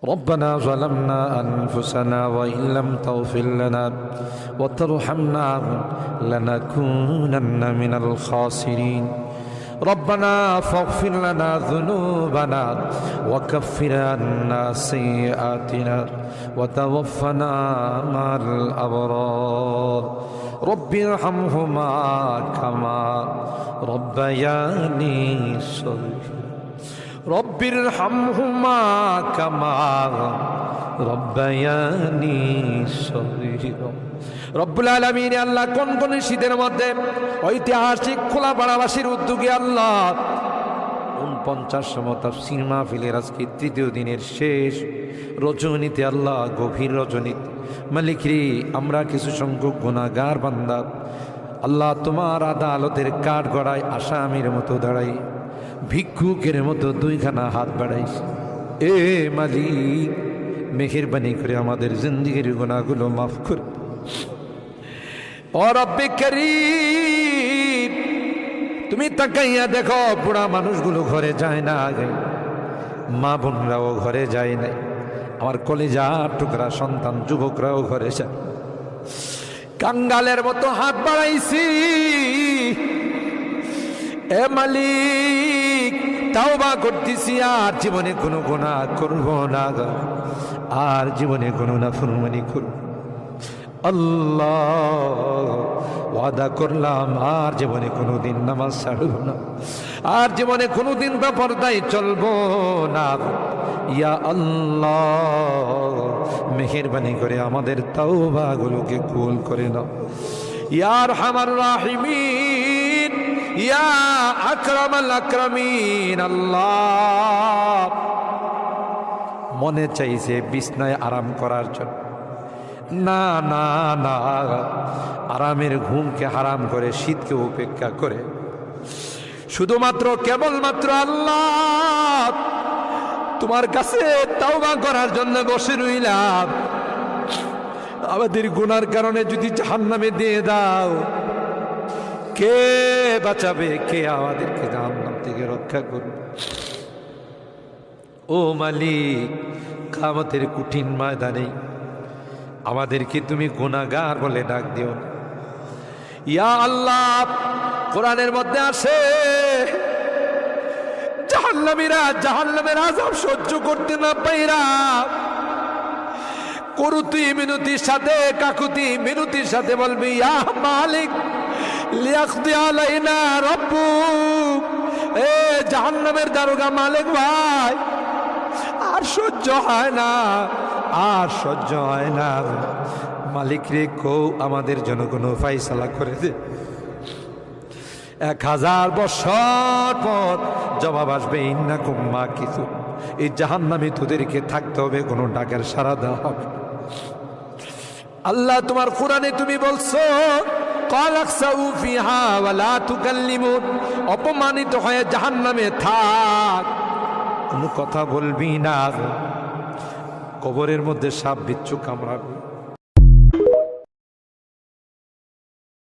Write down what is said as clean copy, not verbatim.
ربنا ظلمنا أنفسنا وإن لم تغفر لنا وترحمنا لنكونن من الخاسرين ربنا فاغفر لنا ذنوبنا وكفر عنا سيئاتنا وتوفنا مع الأبرار رب ارحمهما كما ربياني صغيرا رب ارحمهما كما ربياني صغيرا রব্বুল আলামিন আল্লাহ কোন কোন শীতের মধ্যে ঐতিহাসিক খোলাপাড়াবাসীর উদ্যোগে আল্লাহ 49তম তাফসীর মাহফিলের আজকে তৃতীয় দিনের শেষ রজনীতে আল্লাহ গভীর রজনীতে মালিক রে আমরা কিছু সংখ্যক গুনাহগার বান্দা আল্লাহ তোমার আদালতের কাঠ গড়ায় আসামির মতো দাঁড়াই ভিক্ষুকের মতো দুইখানা হাত বাড়াইছি এ মালিক মেহেরবানি করে আমাদের জিন্দেগির গুনাহগুলো মাফ কর ও রব্বে করিম তুমি তাকাইয়া দেখো বুড়া মানুষগুলো ঘরে যায় না আগে মা বোনরাও ঘরে যায় নাই আমার কলিজার টুকরা সন্তান যুবকরাও ঘরে যায় কাঙ্গালের মতো হাত বাড়াইছি এ মালিক তাওবা করতেছি আর জীবনে কোনো গুনাহ করব না আর জীবনে কোনো নাফরমানি করব আল্লাহ ওয়াদা করলাম আর জীবনে কোনোদিন নামাজ ছাড়ব না আর জীবনে কোনোদিন বেপরদায় চলবো না ইয়া আল্লাহ মেহেরবানি করে আমাদের তাওবাগুলোকে কবুল করে নাও ইয়া আরহামার রাহিমিন ইয়া আকরামাল আকরামিন আল্লাহ মনে চাইছে বিছনায় আরাম করার জন্য না না না আরামের ঘুমকে হারাম করে শীতকে উপেক্ষা করে শুধুমাত্র কেবলমাত্র আল্লাহ তোমার কাছে তাওবা করার জন্য বসে রইলাম আমাদের গুনার কারণে যদি জাহান্নামে দিয়ে দাও কে বাঁচাবে কে আমাদেরকে জাহান্নাম থেকে রক্ষা করবে ও মালিক কিয়ামতের কঠিন ময়দানে আমাদেরকে তুমি গুনাহগার বলে ডাক দিও ইয়া আল্লাহ কোরআনের মধ্যে আছে জাহান্নামীরা জাহান্নামের আযাব সহ্য করতে না পাইরা করুতি মিনতির সাথে কাকুতি মিনতির সাথে বলবি ইয়া মালিক লিয়াকদি আলাইনা রাব্বুক এ জাহান্নামের দারোগা মালিক ভাই আর সহ্য হয় না আর সহ্য হয় না মালিক রে কও আমাদের জন্য কোনো ফায়সালা করে দে 1000 বছর পর জবাব আসবে ইন্নাকুম মাকিসু এই জাহান্নামে তোদেরকে থাকতে হবে কোনো ডাকের সাড়া দেওয়া হবে আল্লাহ তোমার কোরআনে তুমি বলছো কালাকসাউ ফিহা ওয়ালা তুকাল্লিমুন অপমানিত হয়ে জাহান্নামে থাক কোনো কথা বলবি না কবরের মধ্যে সাপ বিচ্ছু কামড়াবে